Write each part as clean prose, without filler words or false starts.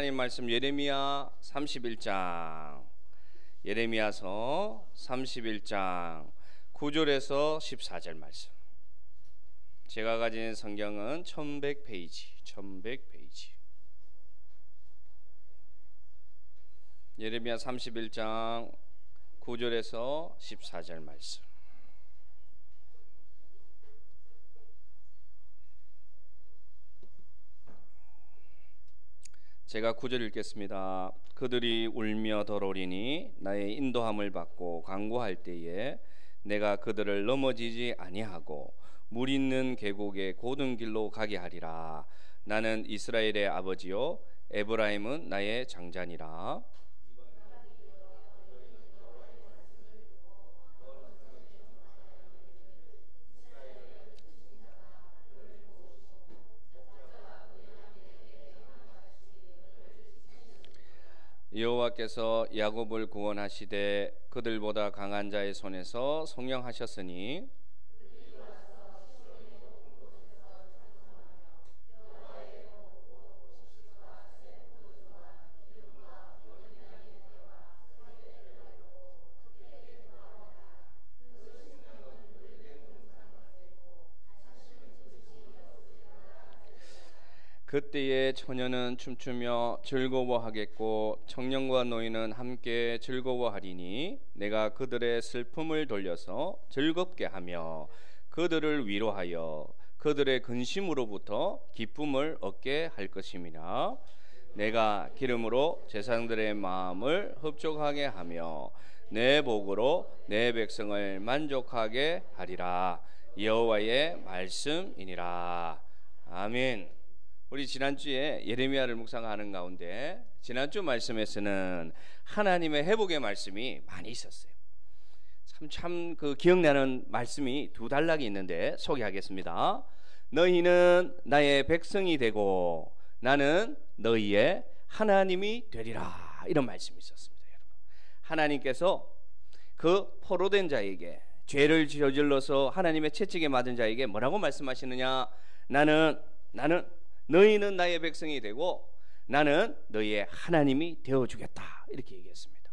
하나님 말씀 예레미야 31장, 예레미야서 31장 9절에서 14절 말씀. 제가 가진 성경은 1100페이지. 예레미야 31장 9절에서 14절 말씀. 제가 9절 읽겠습니다. 그들이 울며 더러리니 나의 인도함을 받고 간구할 때에 내가 그들을 넘어지지 아니하고 물 있는 계곡의 고든 길로 가게 하리라. 나는 이스라엘의 아버지요 에브라임은 나의 장자니라. 여호와께서 야곱을 구원하시되 그들보다 강한 자의 손에서 송영하셨으니 그때에 처녀는 춤추며 즐거워하겠고 청년과 노인은 함께 즐거워하리니 내가 그들의 슬픔을 돌려서 즐겁게 하며 그들을 위로하여 그들의 근심으로부터 기쁨을 얻게 할 것임이라. 내가 기름으로 제사장들의 마음을 흡족하게 하며 내 복으로 내 백성을 만족하게 하리라. 여호와의 말씀이니라. 아멘. 우리 지난주에 예레미야를 묵상하는 가운데 지난주 말씀에서는 하나님의 회복의 말씀이 많이 있었어요. 참 그 기억나는 말씀이 두 단락이 있는데 소개하겠습니다. 너희는 나의 백성이 되고 나는 너희의 하나님이 되리라. 이런 말씀이 있었습니다. 여러분, 하나님께서 그 포로된 자에게, 죄를 저질러서 하나님의 채찍에 맞은 자에게 뭐라고 말씀하시느냐? 나는 너희는 나의 백성이 되고 나는 너희의 하나님이 되어주겠다. 이렇게 얘기했습니다.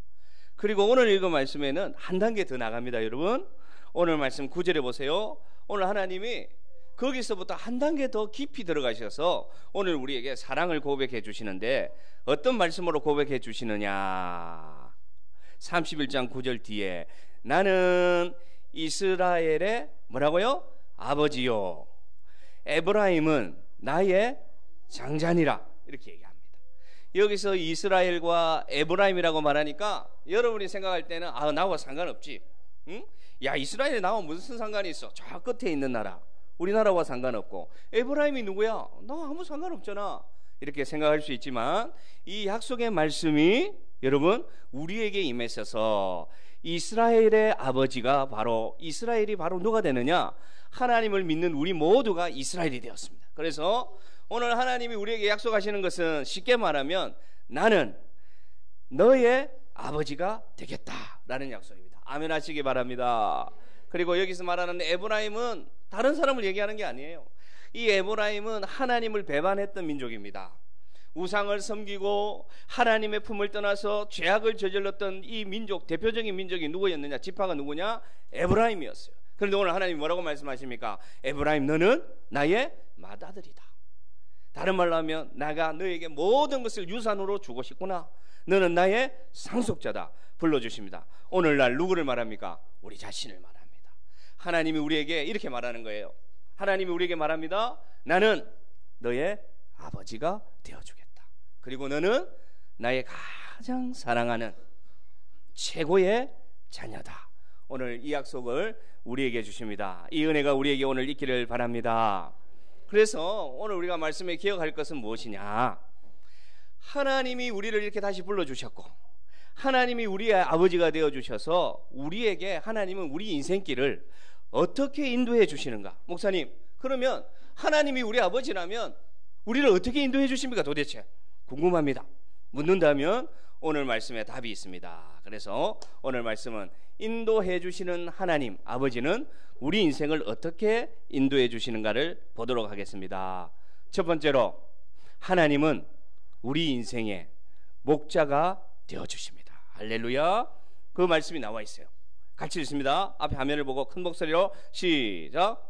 그리고 오늘 읽은 말씀에는 한 단계 더 나갑니다. 여러분, 오늘 말씀 9절에 보세요. 오늘 하나님이 거기서부터 한 단계 더 깊이 들어가셔서 오늘 우리에게 사랑을 고백해 주시는데 어떤 말씀으로 고백해 주시느냐? 31장 9절 뒤에 나는 이스라엘의 뭐라고요? 아버지요 에브라임은 나의 장자니라. 이렇게 얘기합니다. 여기서 이스라엘과 에브라임이라고 말하니까 여러분이 생각할 때는 나와 상관없지. 응? 야, 이스라엘이 나와 무슨 상관이 있어? 저 끝에 있는 나라, 우리나라와 상관없고 에브라임이 누구야? 나 아무 상관없잖아. 이렇게 생각할 수 있지만 이 약속의 말씀이 여러분 우리에게 임했어서 이스라엘의 아버지가 이스라엘이 바로 누가 되느냐? 하나님을 믿는 우리 모두가 이스라엘이 되었습니다. 그래서 오늘 하나님이 우리에게 약속하시는 것은 쉽게 말하면 나는 너의 아버지가 되겠다라는 약속입니다. 아멘 하시기 바랍니다. 그리고 여기서 말하는 에브라임은 다른 사람을 얘기하는 게 아니에요. 이 에브라임은 하나님을 배반했던 민족입니다. 우상을 섬기고 하나님의 품을 떠나서 죄악을 저질렀던 이 민족, 대표적인 민족이 누구였느냐? 지파가 누구냐? 에브라임이었어요. 그런데 오늘 하나님이 뭐라고 말씀하십니까? 에브라임, 너는 나의 맏아들이다. 다른 말로 하면 내가 너에게 모든 것을 유산으로 주고 싶구나. 너는 나의 상속자다. 불러주십니다. 오늘날 누구를 말합니까? 우리 자신을 말합니다. 하나님이 우리에게 이렇게 말하는 거예요. 하나님이 우리에게 말합니다. 나는 너의 아버지가 되어주겠다. 그리고 너는 나의 가장 사랑하는 최고의 자녀다. 오늘 이 약속을 우리에게 주십니다. 이 은혜가 우리에게 오늘 있기를 바랍니다. 그래서 오늘 우리가 말씀에 기억할 것은 무엇이냐? 하나님이 우리를 이렇게 다시 불러주셨고 하나님이 우리의 아버지가 되어주셔서 우리에게 하나님은 우리 인생길을 어떻게 인도해 주시는가? 목사님, 그러면 하나님이 우리 아버지라면 우리를 어떻게 인도해 주십니까? 도대체 궁금합니다. 묻는다면 오늘 말씀에 답이 있습니다. 그래서 오늘 말씀은 인도해 주시는 하나님 아버지는 우리 인생을 어떻게 인도해 주시는가를 보도록 하겠습니다. 첫 번째로 하나님은 우리 인생의 목자가 되어주십니다. 할렐루야. 그 말씀이 나와 있어요. 같이 읽습니다. 앞에 화면을 보고 큰 목소리로 시작.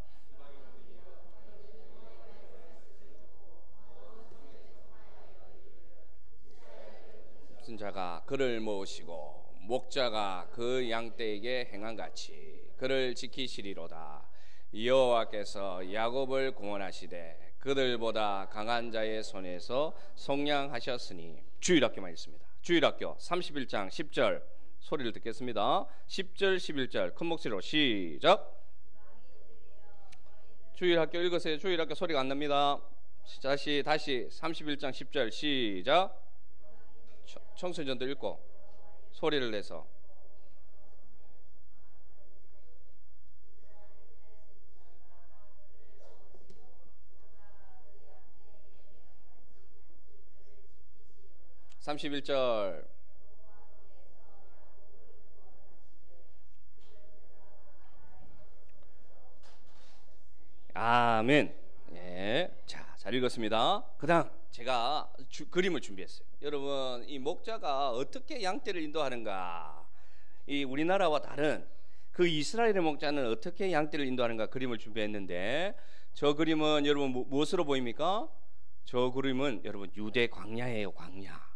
무슨 자가 그를 모으시고 목자가 그 양떼에게 행한같이 그를 지키시리로다. 여호와께서 야곱을 구원하시되 그들보다 강한 자의 손에서 속량하셨으니. 주일학교만 있습니다. 주일학교 31장 10절 소리를 듣겠습니다. 10절 11절 큰 목소리로 시작. 주일학교 읽으세요. 주일학교 소리가 안 납니다. 다시 31장 10절 시작. 청소년들 읽고 소리를 내서. (31절) 아멘. 예. 자, 잘 읽었습니다. 그 다음 제가 그림을 준비했어요. 여러분, 이 목자가 어떻게 양떼를 인도하는가, 이 우리나라와 다른 그 이스라엘의 목자는 어떻게 양떼를 인도하는가 그림을 준비했는데, 저 그림은 여러분 무엇으로 보입니까? 저 그림은 여러분 유대 광야예요. 광야.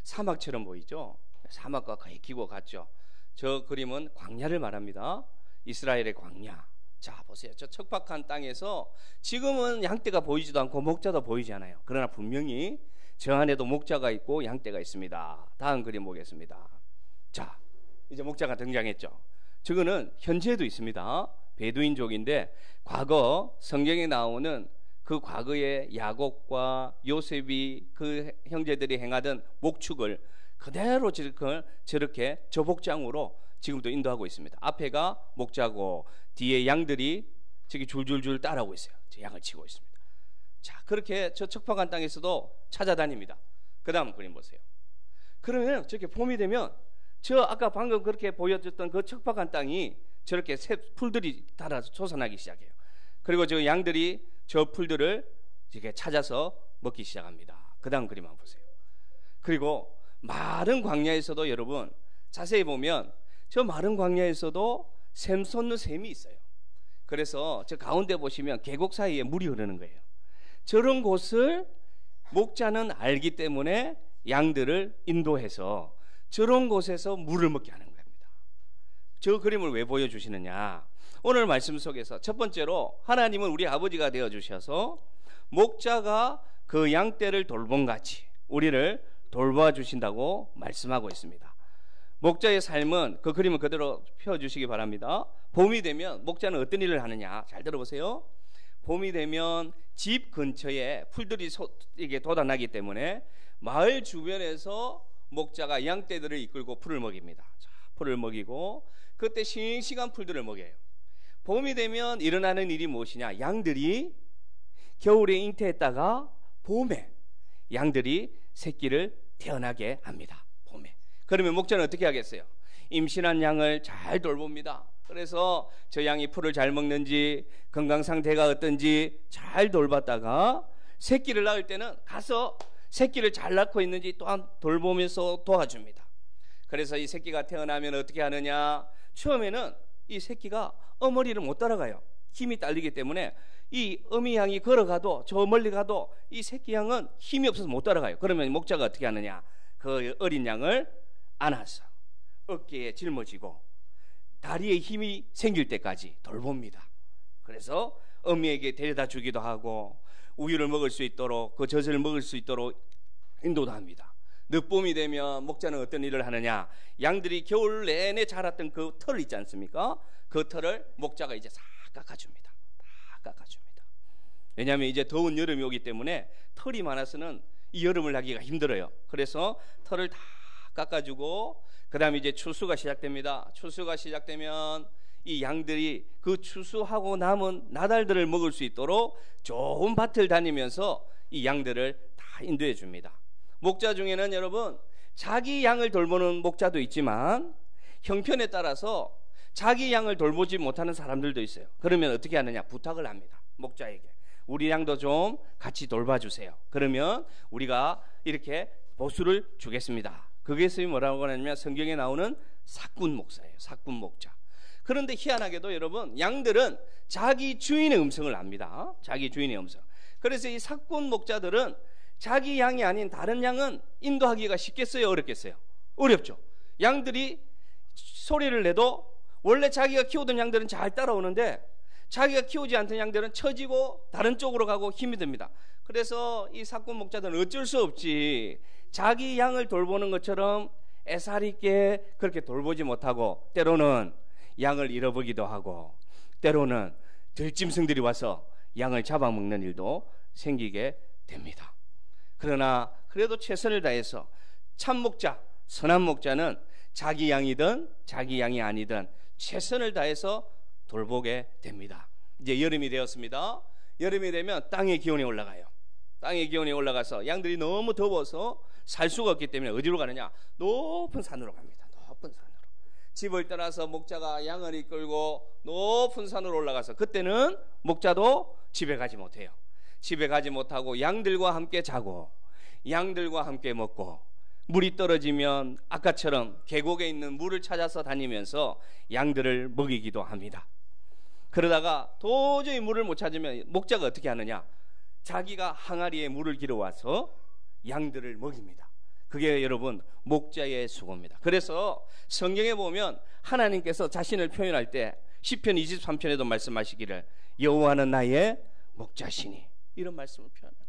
사막처럼 보이죠? 사막과 거의 기고 같죠? 저 그림은 광야를 말합니다. 이스라엘의 광야. 자, 보세요. 저 척박한 땅에서 지금은 양떼가 보이지도 않고 목자도 보이지 않아요. 그러나 분명히 저 안에도 목자가 있고 양떼가 있습니다. 다음 그림 보겠습니다. 자, 이제 목자가 등장했죠. 저거는 현재도 있습니다. 베두인족인데 과거 성경에 나오는 그 과거의 야곱과 요셉이 그 형제들이 행하던 목축을 그대로 저렇게 저복장으로 지금도 인도하고 있습니다. 앞에가 목자고 뒤에 양들이 저기 줄줄줄 따라오고 있어요. 저 양을 치고 있습니다. 자, 그렇게 저 척박한 땅에서도 찾아다닙니다. 그 다음 그림 보세요. 그러면 저렇게 봄이 되면 저 아까 방금 그렇게 보여줬던 그 척박한 땅이 저렇게 새 풀들이 달아서 솟아나기 시작해요. 그리고 저 양들이 저 풀들을 이렇게 찾아서 먹기 시작합니다. 그 다음 그림 한번 보세요. 그리고 마른 광야에서도 여러분 자세히 보면 저 마른 광야에서도 샘 솟는 샘이 있어요. 그래서 저 가운데 보시면 계곡 사이에 물이 흐르는 거예요. 저런 곳을 목자는 알기 때문에 양들을 인도해서 저런 곳에서 물을 먹게 하는 겁니다. 저 그림을 왜 보여주시느냐? 오늘 말씀 속에서 첫 번째로 하나님은 우리 아버지가 되어주셔서 목자가 그 양떼를 돌봄같이 우리를 돌봐주신다고 말씀하고 있습니다. 목자의 삶은 그 그림을 그대로 펴주시기 바랍니다. 봄이 되면 목자는 어떤 일을 하느냐? 잘 들어보세요. 봄이 되면 집 근처에 풀들이 이게 돋아나기 때문에 마을 주변에서 목자가 양떼들을 이끌고 풀을 먹입니다. 자, 풀을 먹이고 그때 싱싱한 풀들을 먹여요. 봄이 되면 일어나는 일이 무엇이냐? 양들이 겨울에 잉태했다가 봄에 양들이 새끼를 태어나게 합니다. 봄에. 그러면 목자는 어떻게 하겠어요? 임신한 양을 잘 돌봅니다. 그래서 저 양이 풀을 잘 먹는지 건강 상태가 어떤지 잘 돌봤다가 새끼를 낳을 때는 가서 새끼를 잘 낳고 있는지 또한 돌보면서 도와줍니다. 그래서 이 새끼가 태어나면 어떻게 하느냐? 처음에는 이 새끼가 어머니를 못 따라가요. 힘이 딸리기 때문에 이 어미 양이 걸어가도 저 멀리 가도 이 새끼 양은 힘이 없어서 못 따라가요. 그러면 목자가 어떻게 하느냐? 그 어린 양을 안아서 어깨에 짊어지고 다리에 힘이 생길 때까지 돌봅니다. 그래서 어미에게 데려다 주기도 하고 우유를 먹을 수 있도록 그 젖을 먹을 수 있도록 인도도 합니다. 늦봄이 되면 목자는 어떤 일을 하느냐? 양들이 겨울 내내 자랐던 그 털 있지 않습니까? 그 털을 목자가 이제 싹 깎아줍니다. 다 깎아줍니다. 왜냐하면 이제 더운 여름이 오기 때문에 털이 많아서는 이 여름을 하기가 힘들어요. 그래서 털을 다 깎아주고 그 다음에 이제 추수가 시작됩니다. 추수가 시작되면 이 양들이 그 추수하고 남은 나달들을 먹을 수 있도록 좋은 밭을 다니면서 이 양들을 다 인도해 줍니다. 목자 중에는 여러분 자기 양을 돌보는 목자도 있지만 형편에 따라서 자기 양을 돌보지 못하는 사람들도 있어요. 그러면 어떻게 하느냐? 부탁을 합니다. 목자에게 우리 양도 좀 같이 돌봐주세요. 그러면 우리가 이렇게 보수를 주겠습니다. 그것이 뭐라고 하냐면 성경에 나오는 사꾼 목사예요. 사꾼 목자. 그런데 희한하게도 여러분, 양들은 자기 주인의 음성을 압니다. 자기 주인의 음성. 그래서 이 사꾼 목자들은 자기 양이 아닌 다른 양은 인도하기가 쉽겠어요? 어렵겠어요? 어렵죠. 양들이 소리를 내도 원래 자기가 키우던 양들은 잘 따라오는데 자기가 키우지 않던 양들은 처지고 다른 쪽으로 가고 힘이 듭니다. 그래서 이 사꾼 목자들은 어쩔 수 없지 자기 양을 돌보는 것처럼 애살 있게 그렇게 돌보지 못하고 때로는 양을 잃어버리기도 하고 때로는 들짐승들이 와서 양을 잡아먹는 일도 생기게 됩니다. 그러나 그래도 최선을 다해서 참 목자, 선한 목자는 자기 양이든 자기 양이 아니든 최선을 다해서 돌보게 됩니다. 이제 여름이 되었습니다. 여름이 되면 땅의 기온이 올라가요. 땅의 기온이 올라가서 양들이 너무 더워서 살 수가 없기 때문에 어디로 가느냐? 높은 산으로 갑니다. 높은 산으로. 집을 떠나서 목자가 양을 이끌고 높은 산으로 올라가서 그때는 목자도 집에 가지 못해요. 집에 가지 못하고 양들과 함께 자고 양들과 함께 먹고 물이 떨어지면 아까처럼 계곡에 있는 물을 찾아서 다니면서 양들을 먹이기도 합니다. 그러다가 도저히 물을 못 찾으면 목자가 어떻게 하느냐? 자기가 항아리에 물을 길어와서 양들을 먹입니다. 그게 여러분 목자의 수고입니다. 그래서 성경에 보면 하나님께서 자신을 표현할 때 시편 23편에도 말씀하시기를 여호와는 나의 목자시니 이런 말씀을 표현합니다.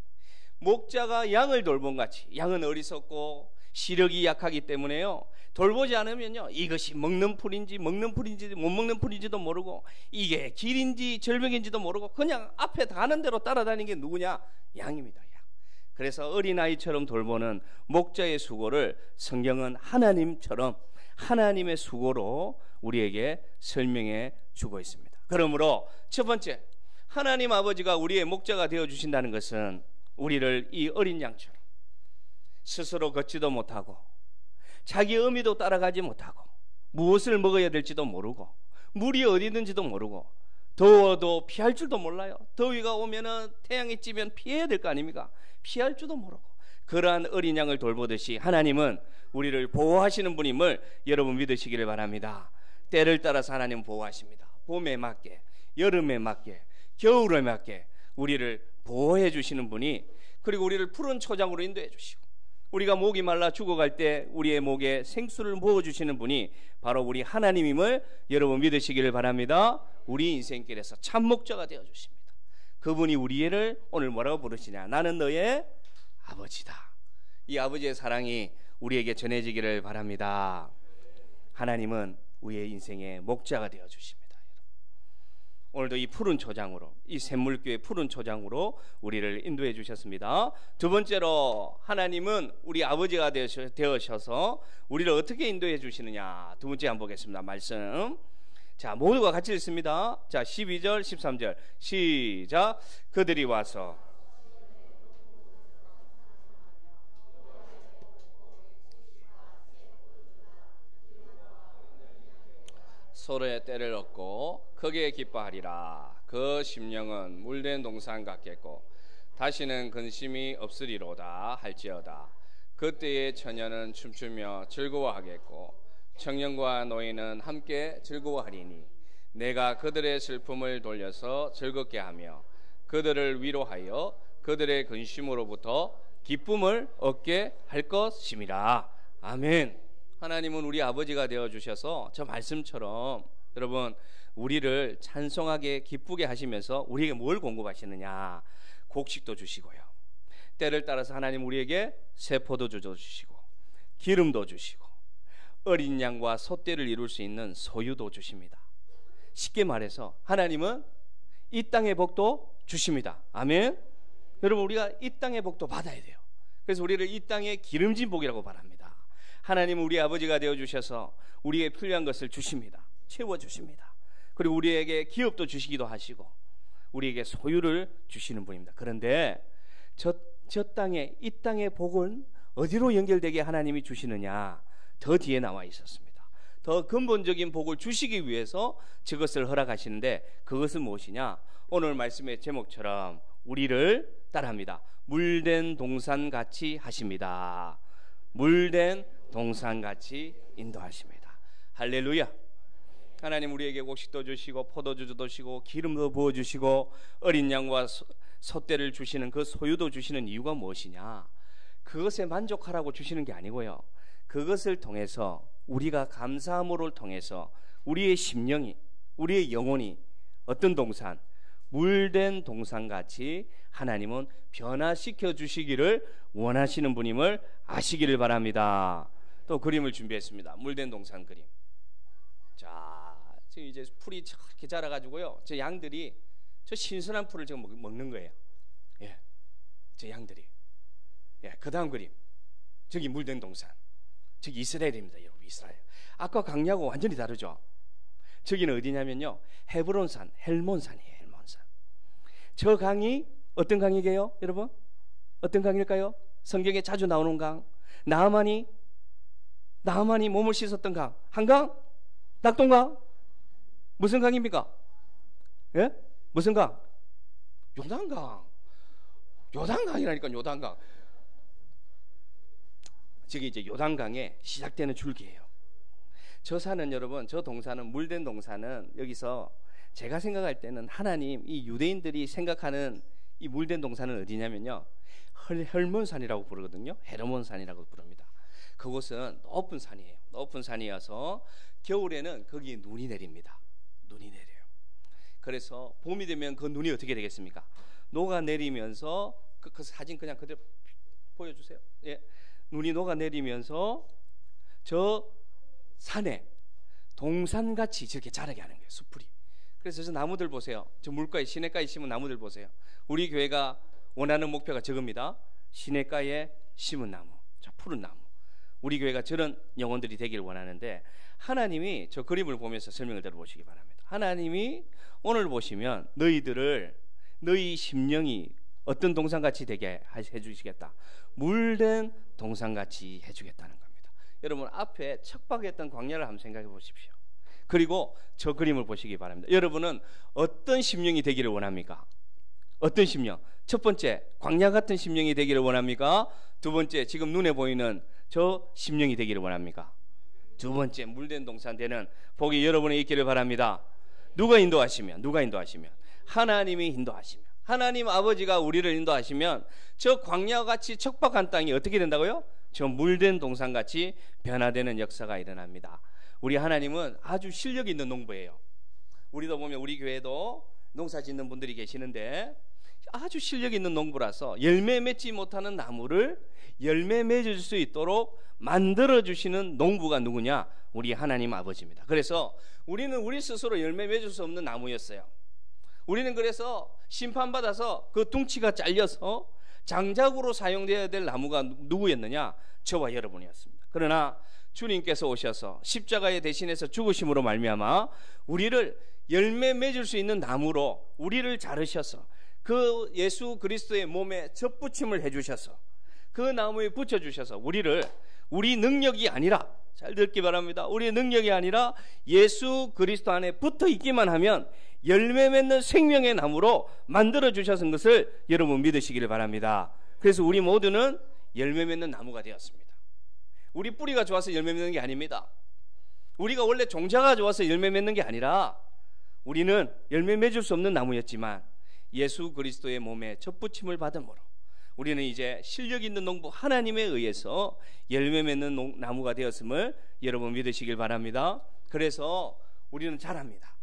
목자가 양을 돌봄같이 양은 어리석고 시력이 약하기 때문에요 돌보지 않으면요 이것이 먹는 풀인지 못 먹는 풀인지도 모르고 이게 길인지 절벽인지도 모르고 그냥 앞에 가는 대로 따라다니는 게 누구냐? 양입니다. 양. 그래서 어린아이처럼 돌보는 목자의 수고를 성경은 하나님처럼 하나님의 수고로 우리에게 설명해 주고 있습니다. 그러므로 첫 번째, 하나님 아버지가 우리의 목자가 되어주신다는 것은 우리를 이 어린 양처럼 스스로 걷지도 못하고 자기 의미도 따라가지 못하고 무엇을 먹어야 될지도 모르고 물이 어디 있는지도 모르고 더워도 피할 줄도 몰라요. 더위가 오면은 태양이 찌면 피해야 될 거 아닙니까? 피할 줄도 모르고 그러한 어린 양을 돌보듯이 하나님은 우리를 보호하시는 분임을 여러분 믿으시기를 바랍니다. 때를 따라서 하나님은 보호하십니다. 봄에 맞게 여름에 맞게 겨울에 맞게 우리를 보호해 주시는 분이 그리고 우리를 푸른 초장으로 인도해 주시고 우리가 목이 말라 죽어갈 때 우리의 목에 생수를 부어주시는 분이 바로 우리 하나님임을 여러분 믿으시기를 바랍니다. 우리 인생길에서 참 목자가 되어주십니다. 그분이 우리를 오늘 뭐라고 부르시냐? 나는 너의 아버지다. 이 아버지의 사랑이 우리에게 전해지기를 바랍니다. 하나님은 우리의 인생의 목자가 되어주십니다. 오늘도 이 푸른 초장으로 이 샘물교의 푸른 초장으로 우리를 인도해 주셨습니다. 두 번째로 하나님은 우리 아버지가 되어셔서 우리를 어떻게 인도해 주시느냐? 두 번째 한번 보겠습니다. 말씀 자 모두가 같이 읽습니다. 자 12절 13절 시작. 그들이 와서 서로의 때를 얻고 크게 기뻐하리라. 그 심령은 물된 동산 같겠고 다시는 근심이 없으리로다 할지어다. 그때의 처녀는 춤추며 즐거워하겠고 청년과 노인은 함께 즐거워하리니 내가 그들의 슬픔을 돌려서 즐겁게 하며 그들을 위로하여 그들의 근심으로부터 기쁨을 얻게 할 것임이라. 아멘. 하나님은 우리 아버지가 되어주셔서 저 말씀처럼 여러분 우리를 찬송하게 기쁘게 하시면서 우리에게 뭘 공급하시느냐? 곡식도 주시고요. 때를 따라서 하나님 우리에게 새 포도주도 주시고 기름도 주시고 어린 양과 소떼를 이룰 수 있는 소유도 주십니다. 쉽게 말해서 하나님은 이 땅의 복도 주십니다. 아멘. 여러분 우리가 이 땅의 복도 받아야 돼요. 그래서 우리를 이 땅의 기름진 복이라고 말합니다. 하나님은 우리 아버지가 되어주셔서 우리의 필요한 것을 주십니다. 채워주십니다. 그리고 우리에게 기업도 주시기도 하시고 우리에게 소유를 주시는 분입니다. 그런데 저 땅에 이 땅의 복은 어디로 연결되게 하나님이 주시느냐? 더 뒤에 나와 있었습니다. 더 근본적인 복을 주시기 위해서 저것을 허락하시는데 그것은 무엇이냐? 오늘 말씀의 제목처럼 우리를 따라합니다. 물된 동산같이 하십니다. 물된 동산같이 인도하십니다. 할렐루야. 하나님 우리에게 곡식도 주시고 포도주도 주시고 기름도 부어주시고 어린 양과 소떼를 주시는 그 소유도 주시는 이유가 무엇이냐? 그것에 만족하라고 주시는 게 아니고요, 그것을 통해서 우리가 감사함으로 통해서 우리의 심령이, 우리의 영혼이 어떤 동산, 물된 동산같이 하나님은 변화시켜 주시기를 원하시는 분임을 아시기를 바랍니다. 또 그림을 준비했습니다. 물된 동산 그림. 자, 지금 이제 풀이 저렇게 자라가지고요, 저 양들이 저 신선한 풀을 지금 먹는 거예요. 예, 저 양들이. 예, 그 다음 그림. 저기 물된 동산. 저기 이스라엘입니다, 여러분. 이스라엘. 아까 강야하고 완전히 다르죠. 저기는 어디냐면요, 헤브론산, 헬몬산이에요. 헬몬산. 저 강이 어떤 강이게요, 여러분? 어떤 강일까요? 성경에 자주 나오는 강. 나아만이 몸을 씻었던 강. 한강? 낙동강? 무슨 강입니까? 예? 무슨 강? 요단강. 요단강이라니까, 요단강. 저기 이제 요단강에 시작되는 줄기예요. 저 산은, 여러분, 저 동산은, 물된 동산은 여기서 제가 생각할 때는 하나님, 이 유대인들이 생각하는 이 물된 동산은 어디냐면요, 헐몬산이라고 부르거든요. 헤르몬산이라고 부릅니다. 그곳은 높은 산이에요. 높은 산이어서 겨울에는 거기에 눈이 내립니다. 눈이 내려요. 그래서 봄이 되면 그 눈이 어떻게 되겠습니까? 녹아내리면서 그 사진 그냥 그대로 보여주세요. 예. 눈이 녹아내리면서 저 산에 동산같이 저렇게 자라게 하는 거예요, 숲풀이. 그래서 저 나무들 보세요. 저 물가에, 시냇가에 심은 나무들 보세요. 우리 교회가 원하는 목표가 저겁니다. 시냇가에 심은 나무, 저 푸른 나무. 우리 교회가 저런 영혼들이 되기를 원하는데, 하나님이 저 그림을 보면서 설명을 들어보시기 바랍니다. 하나님이 오늘 보시면 너희 심령이 어떤 동산같이 되게 해주시겠다. 물된 동산같이 해주겠다는 겁니다. 여러분, 앞에 척박했던 광야를 한번 생각해 보십시오. 그리고 저 그림을 보시기 바랍니다. 여러분은 어떤 심령이 되기를 원합니까? 어떤 심령? 첫 번째, 광야 같은 심령이 되기를 원합니까? 두 번째, 지금 눈에 보이는 저 심령이 되기를 원합니까? 두 번째, 물된 동산 되는 복이 여러분에 있기를 바랍니다. 누가 인도하시면? 하나님이 인도하시면, 하나님 아버지가 우리를 인도하시면 저 광야같이 척박한 땅이 어떻게 된다고요? 저 물된 동산같이 변화되는 역사가 일어납니다. 우리 하나님은 아주 실력 있는 농부예요. 우리도 보면 우리 교회도 농사 짓는 분들이 계시는데 아주 실력 있는 농부라서 열매 맺지 못하는 나무를 열매 맺을 수 있도록 만들어주시는 농부가 누구냐? 우리 하나님 아버지입니다. 그래서 우리는 우리 스스로 열매 맺을 수 없는 나무였어요. 우리는 그래서 심판받아서 그 둥치가 잘려서 장작으로 사용되어야 될 나무가 누구였느냐? 저와 여러분이었습니다. 그러나 주님께서 오셔서 십자가에 대신해서 죽으심으로 말미암아 우리를 열매 맺을 수 있는 나무로 우리를 자르셔서 그 예수 그리스도의 몸에 접붙임을 해주셔서 그 나무에 붙여주셔서 우리 능력이 아니라, 잘 듣기 바랍니다, 우리의 능력이 아니라 예수 그리스도 안에 붙어 있기만 하면 열매 맺는 생명의 나무로 만들어 주셨은 것을 여러분 믿으시기를 바랍니다. 그래서 우리 모두는 열매 맺는 나무가 되었습니다. 우리 뿌리가 좋아서 열매 맺는 게 아닙니다. 우리가 원래 종자가 좋아서 열매 맺는 게 아니라 우리는 열매 맺을 수 없는 나무였지만 예수 그리스도의 몸에 접붙임을 받음으로 우리는 이제 실력 있는 농부 하나님에 의해서 열매 맺는 나무가 되었음을 여러분 믿으시길 바랍니다. 그래서 우리는 자랍니다.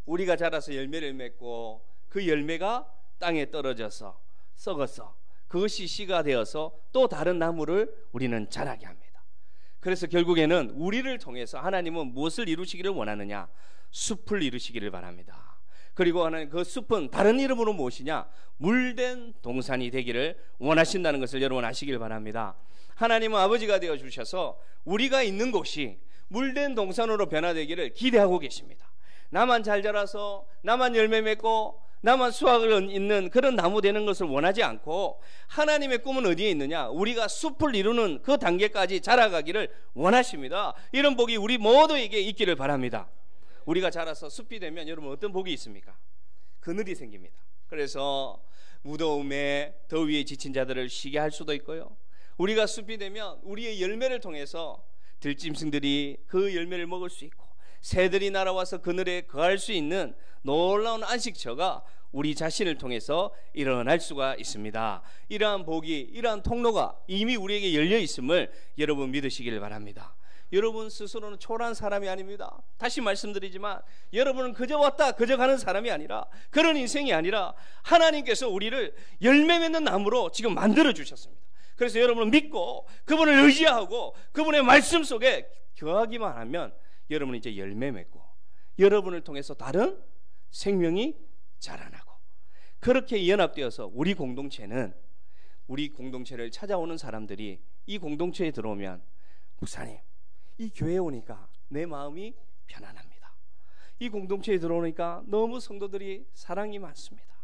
우리가 자라서 열매를 맺고 그 열매가 땅에 떨어져서 썩어서 그것이 씨가 되어서 또 다른 나무를 우리는 자라게 합니다. 그래서 결국에는 우리를 통해서 하나님은 무엇을 이루시기를 원하느냐? 숲을 이루시기를 바랍니다. 그리고 하나님 그 숲은 다른 이름으로 무엇이냐? 물된 동산이 되기를 원하신다는 것을 여러분 아시길 바랍니다. 하나님은 아버지가 되어 주셔서 우리가 있는 곳이 물된 동산으로 변화되기를 기대하고 계십니다. 나만 잘 자라서 나만 열매 맺고 나만 수확을 있는 그런 나무 되는 것을 원하지 않고 하나님의 꿈은 어디에 있느냐? 우리가 숲을 이루는 그 단계까지 자라가기를 원하십니다. 이런 복이 우리 모두에게 있기를 바랍니다. 우리가 자라서 숲이 되면 여러분 어떤 복이 있습니까? 그늘이 생깁니다. 그래서 무더움에 더위에 지친 자들을 쉬게 할 수도 있고요, 우리가 숲이 되면 우리의 열매를 통해서 들짐승들이 그 열매를 먹을 수 있고 새들이 날아와서 그늘에 거할 수 있는 놀라운 안식처가 우리 자신을 통해서 일어날 수가 있습니다. 이러한 복이, 이러한 통로가 이미 우리에게 열려 있음을 여러분 믿으시길 바랍니다. 여러분 스스로는 초라한 사람이 아닙니다. 다시 말씀드리지만 여러분은 그저 왔다 그저 가는 사람이 아니라, 그런 인생이 아니라 하나님께서 우리를 열매 맺는 나무로 지금 만들어 주셨습니다. 그래서 여러분은 믿고 그분을 의지하고 그분의 말씀 속에 거하기만 하면 여러분은 이제 열매 맺고 여러분을 통해서 다른 생명이 자라나고, 그렇게 연합되어서 우리 공동체는, 우리 공동체를 찾아오는 사람들이 이 공동체에 들어오면, 목사님 이 교회에 오니까 내 마음이 편안합니다. 이 공동체에 들어오니까 너무 성도들이 사랑이 많습니다.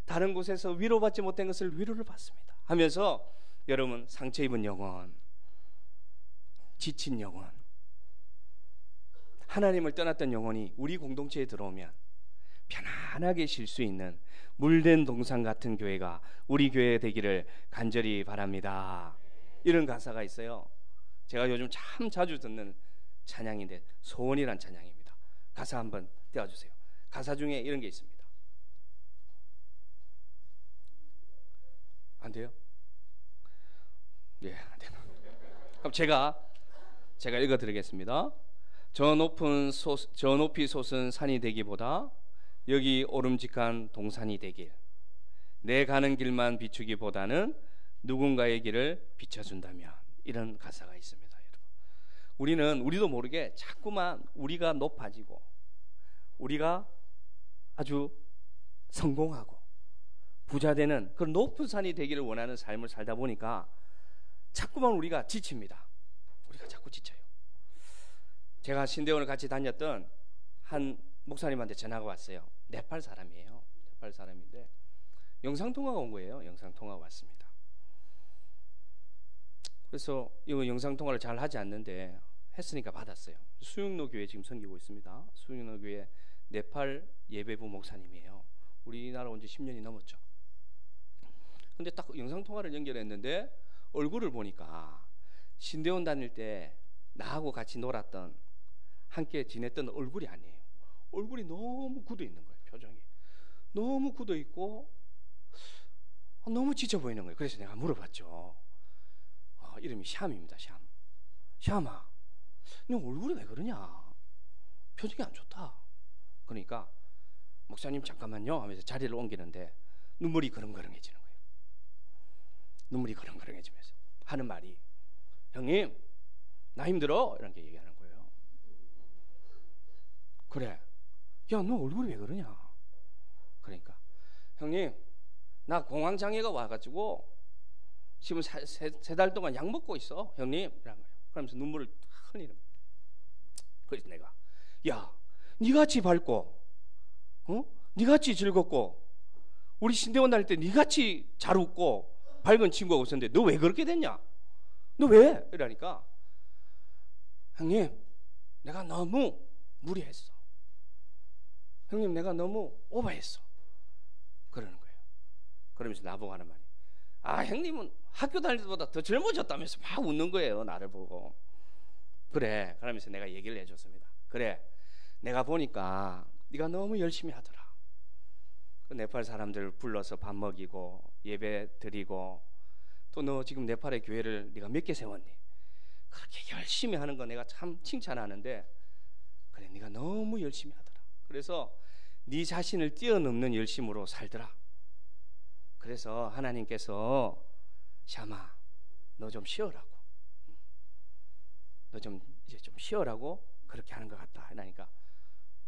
다른 곳에서 위로받지 못한 것을 위로를 받습니다 하면서 여러분 상처 입은 영혼, 지친 영혼, 하나님을 떠났던 영혼이 우리 공동체에 들어오면 편안하게 쉴 수 있는 물된 동산 같은 교회가 우리 교회 되기를 간절히 바랍니다. 이런 가사가 있어요. 제가 요즘 참 자주 듣는 찬양인데 소원이란 찬양입니다. 가사 한번 떼어주세요. 가사 중에 이런 게 있습니다. 안 돼요? 예, 안 돼요. 그럼 제가 읽어드리겠습니다. 저 높이 솟은 산이 되기보다 여기 오름직한 동산이 되길, 내 가는 길만 비추기보다는 누군가의 길을 비춰준다면, 이런 가사가 있습니다. 여러분, 우리도 모르게 자꾸만 우리가 높아지고 우리가 아주 성공하고 부자 되는 그런 높은 산이 되기를 원하는 삶을 살다 보니까 자꾸만 우리가 지칩니다. 우리가 자꾸 지쳐요. 제가 신대원을 같이 다녔던 한 목사님한테 전화가 왔어요. 네팔 사람이에요. 네팔 사람인데 영상통화가 온 거예요. 영상통화가 왔습니다. 그래서 이거 영상통화를 잘 하지 않는데 했으니까 받았어요. 수영로 교회 지금 섬기고 있습니다. 수영로 교회 네팔 예배부 목사님이에요. 우리나라 온 지 10년이 넘었죠. 근데 딱 영상통화를 연결했는데 얼굴을 보니까 신대원 다닐 때 나하고 같이 놀았던, 함께 지냈던 얼굴이 아니에요. 얼굴이 너무 굳어 있는 거예요. 표정이 너무 굳어 있고 너무 지쳐 보이는 거예요. 그래서 내가 물어봤죠. 이름이 샴입니다. 샴아, 너 얼굴이 왜 그러냐? 표정이 안 좋다. 그러니까 목사님 잠깐만요 하면서 자리를 옮기는데 눈물이 그렁그렁해지는 거예요. 눈물이 그렁그렁해지면서 하는 말이, 형님 나 힘들어, 이렇게 얘기하는 거예요. 그래, 야 너 얼굴이 왜 그러냐? 그러니까 형님 나 공황장애가 와가지고 지금 세 달 동안 약 먹고 있어 형님, 이런 거예요. 그러면서 눈물을 흘리는 거예요. 그래서 내가, 야 니같이 밝고 니같이 즐겁고 우리 신대원 다닐 때 니같이 잘 웃고 밝은 친구가 없었는데 너 왜 그렇게 됐냐? 너 왜? 이러니까, 형님 내가 너무 무리했어. 형님 내가 너무 오버했어. 그러는 거예요. 그러면서 나보고 하는 말이, 형님은 학교 다닐 때보다 더 젊어졌다면서 막 웃는 거예요. 나를 보고. 그래, 그러면서 내가 얘기를 해줬습니다. 그래, 내가 보니까 네가 너무 열심히 하더라. 그 네팔 사람들 불러서 밥 먹이고 예배 드리고, 또 너 지금 네팔의 교회를 네가 몇 개 세웠니? 그렇게 열심히 하는 거 내가 참 칭찬하는데, 그래 네가 너무 열심히 하더라. 그래서 네 자신을 뛰어넘는 열심으로 살더라. 그래서 하나님께서 샤마 너 좀 쉬어라고, 너 좀 이제 좀 쉬어라고 그렇게 하는 것 같다. 그러니까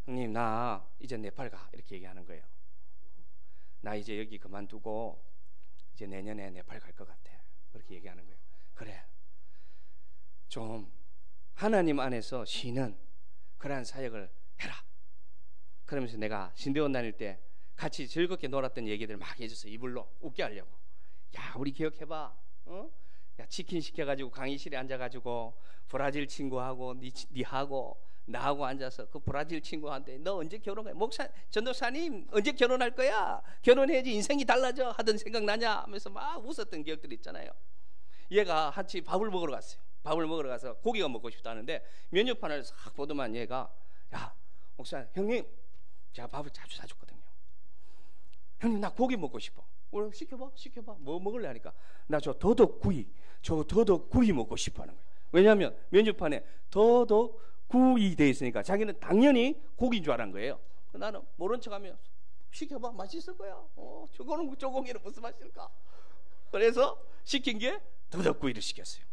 형님 나 이제 네팔 가, 이렇게 얘기하는 거예요. 나 이제 여기 그만두고 이제 내년에 네팔 갈 것 같아, 그렇게 얘기하는 거예요. 그래, 좀 하나님 안에서 쉬는 그러한 사역을 해라. 그러면서 내가 신대원 다닐 때 같이 즐겁게 놀았던 얘기들 막 해줬어. 이불로 웃게 하려고. 야 우리 기억해봐. 야 치킨 시켜가지고 강의실에 앉아가지고 브라질 친구하고 니하고 나하고 앉아서 그 브라질 친구한테 너 언제 결혼해? 전도사님 언제 결혼할 거야? 결혼해야지 인생이 달라져 하던 생각나냐? 하면서 막 웃었던 기억들이 있잖아요. 얘가 같이 밥을 먹으러 갔어요. 밥을 먹으러 가서 고기가 먹고 싶다는데 메뉴판을 싹 보더만 얘가 야 목사님 형님 제가 밥을 자주 사줬거든요. 형님 나 고기 먹고 싶어. 시켜봐 뭐 먹을래 하니까 나 저 더덕구이 먹고 싶어 하는 거예요. 왜냐하면 메뉴판에 더덕구이 돼 있으니까 자기는 당연히 고기인 줄 알은 거예요. 나는 모른 척하면 시켜봐 맛있을 거야. 저고기는 무슨 맛일까? 그래서 시킨 게 더덕구이를 시켰어요.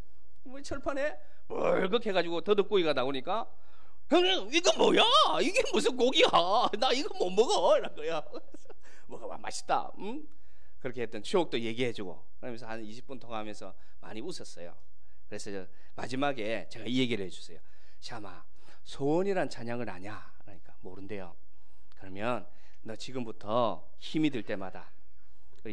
철판에 멀겋해가지고 더덕구이가 나오니까 형님 이거 뭐야? 이게 무슨 고기야? 나 이거 못 먹어 이런 거야. 먹어봐 맛있다. 응? 그렇게 했던 추억도 얘기해주고 그러면서 한 20분 통화하면서 많이 웃었어요. 그래서 마지막에 제가 이 얘기를 해주세요. 샤마 소원이란 찬양을 아냐? 그러니까 모른대요. 그러면 너 지금부터 힘이 들 때마다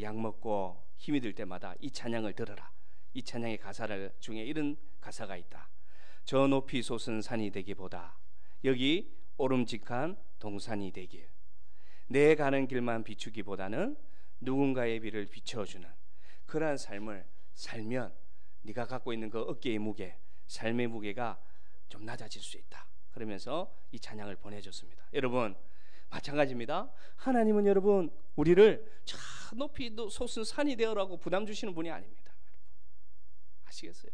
약 먹고 힘이 들 때마다 이 찬양을 들어라. 이 찬양의 가사를 중에 이런 가사가 있다. 저 높이 솟은 산이 되기보다 여기 오름직한 동산이 되길. 내 가는 길만 비추기보다는 누군가의 비를 비춰주는 그러한 삶을 살면 네가 갖고 있는 그 어깨의 무게, 삶의 무게가 좀 낮아질 수 있다. 그러면서 이 찬양을 보내줬습니다. 여러분 마찬가지입니다. 하나님은 여러분 우리를 저 높이 솟은 산이 되어라고 부담 주시는 분이 아닙니다. 아시겠어요?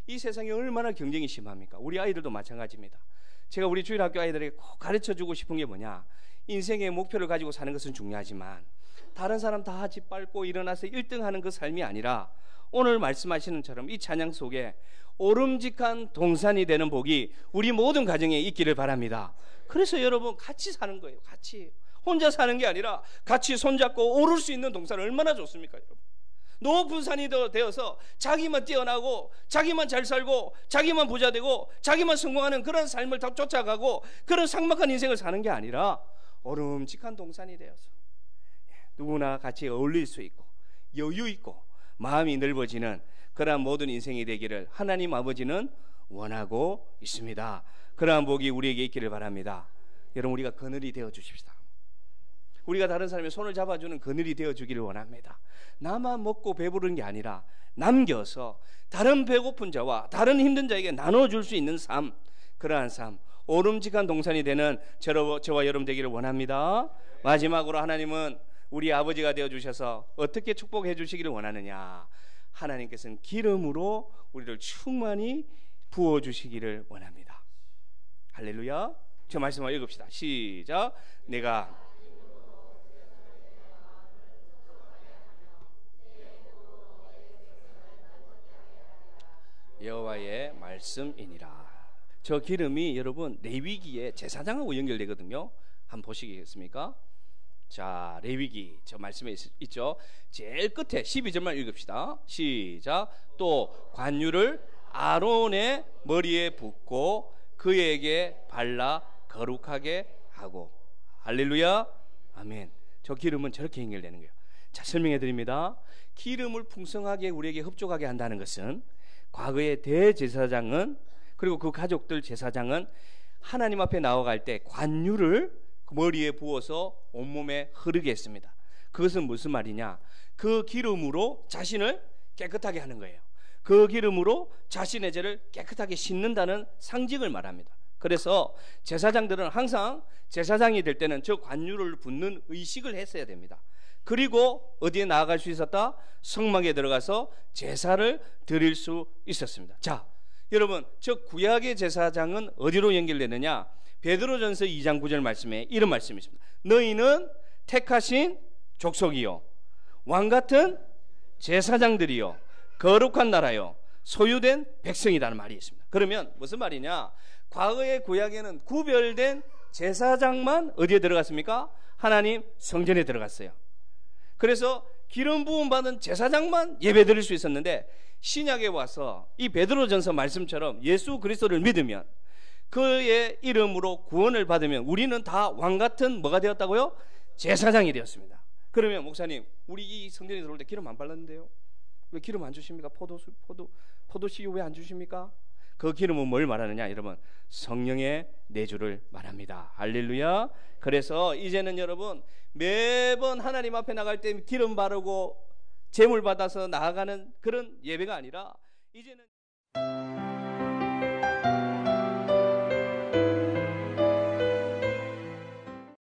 이 세상에 얼마나 경쟁이 심합니까? 우리 아이들도 마찬가지입니다. 제가 우리 주일학교 아이들에게 꼭 가르쳐주고 싶은 게 뭐냐, 인생의 목표를 가지고 사는 것은 중요하지만 다른 사람 다 짓밟고 일어나서 1등하는 그 삶이 아니라 오늘 말씀하시는 처럼 이 찬양 속에 오름직한 동산이 되는 복이 우리 모든 가정에 있기를 바랍니다. 그래서 여러분 같이 사는 거예요. 같이 혼자 사는 게 아니라 같이 손잡고 오를 수 있는 동산 얼마나 좋습니까 여러분? 높은 산이 되어서 자기만 뛰어나고 자기만 잘 살고 자기만 부자 되고 자기만 성공하는 그런 삶을 다 쫓아가고 그런 삭막한 인생을 사는 게 아니라 오름직한 동산이 되어서 누구나 같이 어울릴 수 있고 여유 있고 마음이 넓어지는 그러한 모든 인생이 되기를 하나님 아버지는 원하고 있습니다. 그러한 복이 우리에게 있기를 바랍니다. 여러분 우리가 그늘이 되어 주십시다. 우리가 다른 사람의 손을 잡아주는 그늘이 되어 주기를 원합니다. 나만 먹고 배부른 게 아니라 남겨서 다른 배고픈 자와 다른 힘든 자에게 나눠줄 수 있는 삶, 그러한 삶, 오름직한 동산이 되는 저와 여러분 되기를 원합니다. 마지막으로 하나님은 우리 아버지가 되어주셔서 어떻게 축복해 주시기를 원하느냐, 하나님께서는 기름으로 우리를 충만히 부어주시기를 원합니다. 할렐루야. 저 말씀 한번 읽읍시다. 시작. 내가 여호와의 말씀이니라. 저 기름이 여러분 레위기의 제사장하고 연결되거든요. 한번 보시겠습니까? 자, 레위기 저 말씀에 있죠. 제일 끝에 12절만 읽읍시다. 시작. 또 관유를 아론의 머리에 붓고 그에게 발라 거룩하게 하고. 할렐루야. 아멘. 저 기름은 저렇게 연결되는 거예요. 자, 설명해 드립니다. 기름을 풍성하게 우리에게 흡족하게 한다는 것은 과거의 대제사장은 그리고 그 가족들 제사장은 하나님 앞에 나아갈 때 관유를 머리에 부어서 온몸에 흐르게 했습니다. 그것은 무슨 말이냐, 그 기름으로 자신을 깨끗하게 하는 거예요. 그 기름으로 자신의 죄를 깨끗하게 씻는다는 상징을 말합니다. 그래서 제사장들은 항상 제사장이 될 때는 저 관유를 붓는 의식을 했어야 됩니다. 그리고 어디에 나아갈 수 있었다? 성막에 들어가서 제사를 드릴 수 있었습니다. 자, 여러분 저 구약의 제사장은 어디로 연결되느냐? 베드로전서 2장 9절 말씀에 이런 말씀이 있습니다. 너희는 택하신 족속이요 왕같은 제사장들이요 거룩한 나라요 소유된 백성이라는 말이 있습니다. 그러면 무슨 말이냐? 과거의 구약에는 구별된 제사장만 어디에 들어갔습니까? 하나님 성전에 들어갔어요. 그래서 기름 부음 받은 제사장만 예배 드릴 수 있었는데 신약에 와서 이 베드로전서 말씀처럼 예수 그리스도를 믿으면 그의 이름으로 구원을 받으면 우리는 다 왕같은 뭐가 되었다고요? 제사장이 되었습니다. 그러면 목사님 우리 이 성전에 들어올 때 기름 안 발랐는데요? 왜 기름 안 주십니까? 포도씨유 왜 안 주십니까? 그 기름은 뭘 말하느냐 여러분? 성령의 내주를 말합니다. 할렐루야. 그래서 이제는 여러분 매번 하나님 앞에 나갈 때 기름 바르고 제물 받아서 나아가는 그런 예배가 아니라 이제는